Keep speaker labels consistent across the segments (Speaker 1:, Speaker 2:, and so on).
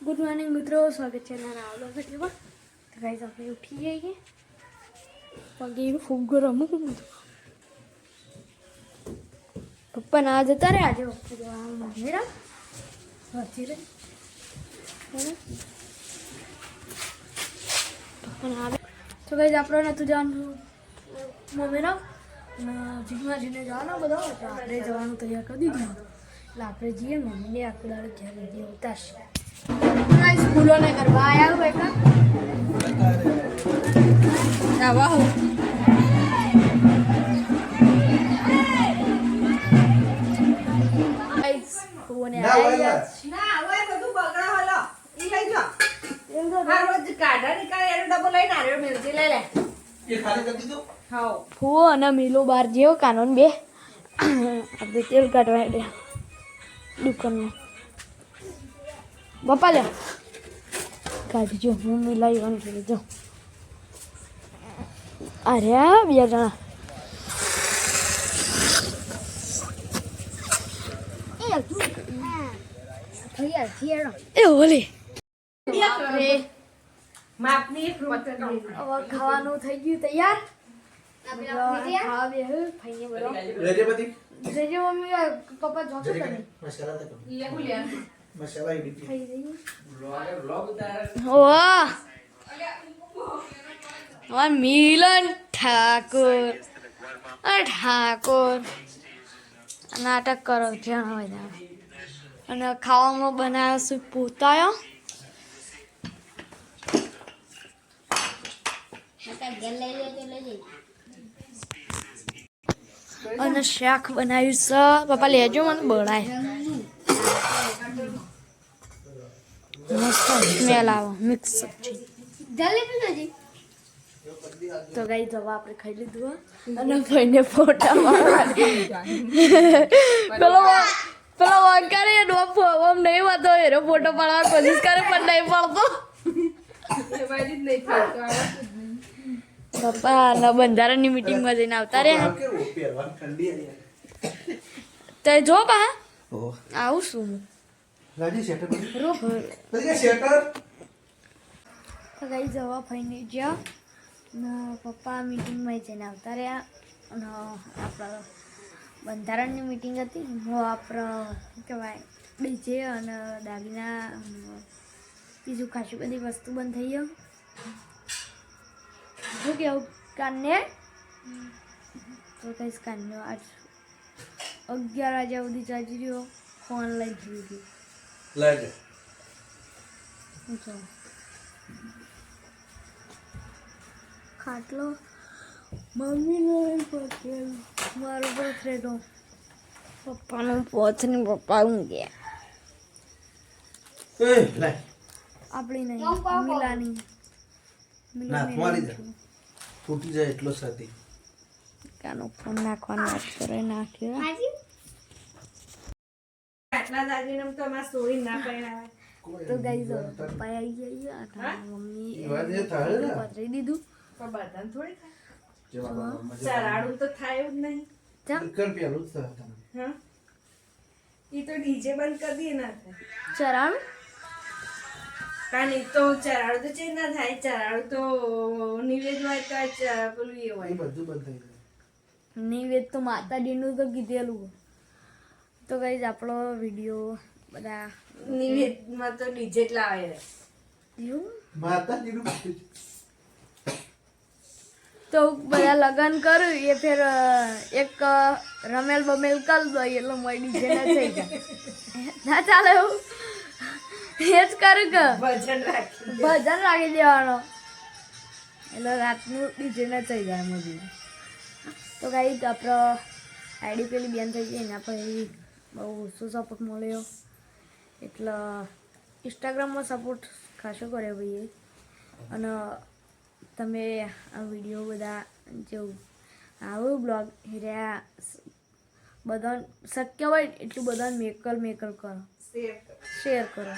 Speaker 1: Good morning मित्रों, स्वागत है नारा आवलो वीडियो में। तो गाइस આપણે ઉઠી જઈએ પગે ખૂબ ગરમ હતું પપ્પા ના જતા રે આજે વખતે જવાનું મેરા વાંચી રે પપ્પા ના આવે તો ગાઈસ આપણે નતું જવાનું મમ્મીના જીગમાજીને જવાનું બધા તો આપણે જવાનું તૈયાર કરી દીધું એટલે આપણે જઈએ મમ્મીને આખો દાડો ઘેર વિડીયો ઉતારશે स्कूलों ने करवाया हुआ का वाह गाइस वो ने आया ना ओए બધું બગડા હલો ઈ લઈ જો આ રોજ કાઢા નીકળે એનો ડબ્બો લઈને આર્યો મિર્ચી લઈ લે એ ખાલી કરી દીધું હા ફૂ અને મિલો બાર જેવો કાનોન બે આપણે તેલ કાઢવા દે દુકાનમાં બાપા લે કાઢજો હું મિલાઈ වන් કરી જો અરે બે જણા એ ઓલે માપની ખાવાનું થઈ ગયું તૈયાર ખાવા બે ભાઈને બોલો રેજે મમ્મી પપ્પા જોતો કરે મસાલા તો લે બોલ્યા मसाला ही वाह मिलन ठाकुर नाटक करो खावा बनाया सु पोतायो शाक बनायु स पप्पा लेजो मन बळाय मस्त स्मेल आवे मिक्स सब्जी जलेबी नजी तो गाइस अब આપણે ખાઈ લીધું અને ભાઈને ફોટા પાડવા પેલો વાંકારે નો ફોમ નહીં વાતો એરો ફોટો પાડવા કોશિશ કરે પણ નહીં પાડતો એ વાજી નહીં પાડતો પપ્પા ના બંધારણની મીટિંગ માં જઈને આવતા રે તે જો બા આવું શું राजी सेटर सेटर तो गाइस जवा फाइनली जा पप्पा मीटिंग में जने आवता रह्या અને આપણા બંધારણની મીટિંગ હતી હું આપણે કહેવાય ડીજે અને દાગીના બીજું ખાસી બધી વસ્તુ બંધ થઈ ગયો શું કેવું કાનને તો કઈશ કાનનો આજ 11 વાગ્યા સુધી ચાલી રહ્યો ફોન લઈ ગયો લાગે ખાટલો મમ્મીનો પથરેલો મારો પથરેલો પપ્પાનો પોથની પપ્પા ઊંઘ્યા એ લે આપણી નહીં મિલાની ના તમારી જા તૂટી જાય એટલો સાથી કાનો ફોન નાખવાનો વાત કરે નાખ્યો આટલા દાગીને તો માં સોરી ના પહેરાવે તો ગાઈસ પપ્પા આવી ગયા આ મમ્મી એ પતરી દીધું પણ બધાને થોડી થાય ચરાડું તો થાય જ નહીં ચમ કર પેલું જ થાય હા ઈ તો ડીજે બંધ કરી દે ના થાય ચરાડું કાની તો ચરાડું તો ચે ના થાય ચરાડું તો નિવેદ હોય તો પેલું એ હોય બધું બંધ થઈ જાય નિવેદ તો માતાજીનું તો કીધેલું તો ગાઈસ આપણો વિડિયો બધા નિવેદમાં તો ડીજે જ લાવે રે એવું માતાજીનું તો બધા લગન કરું એ ફેર એક રમેલ બમેલ કર દો એટલે મોય ડીજે ના થઈ જાય ના ચાલે એવું એ જ કરું કે ભજન રાખી દેવાનો એટલે રાતનું ડીજે ના થઈ જાય મજી તો ગાઈસ આપણો આઈડી પેલી બેન થઈ ગઈ એના પછી બહુ ઓછો સપોર્ટ મળ્યો એટલે ઇન્સ્ટાગ્રામમાં સપોર્ટ ખાસો કર્યો ભાઈએ અને તમે આ વિડીયો બધા જેવું આવું બ્લોગ હેર્યા બધા શક્ય હોય એટલું બધા મેકલ કરો શેર કરો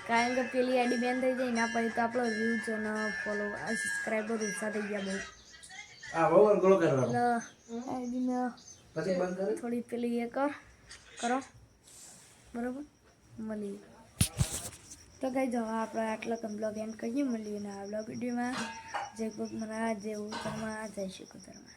Speaker 1: કારણ કે પેલી આઈડી બેન થઈ જાય એના પછી તો આપણો વ્યૂઝ અને ફોલો સબસ્ક્રાઈબર ઓછા થઈ ગયા બહુ આઈડીને થોડી પેલી એ કરો બરોબર મળી તો કઈ જો આપણે આટલો બ્લોગ એન્ડ કરીએ મળીએ ને આ બ્લોગ વિડીયોમાં જય ગોગ મહારાજ જય ઉત્તરમાં જય શ્રી કુતરમાં.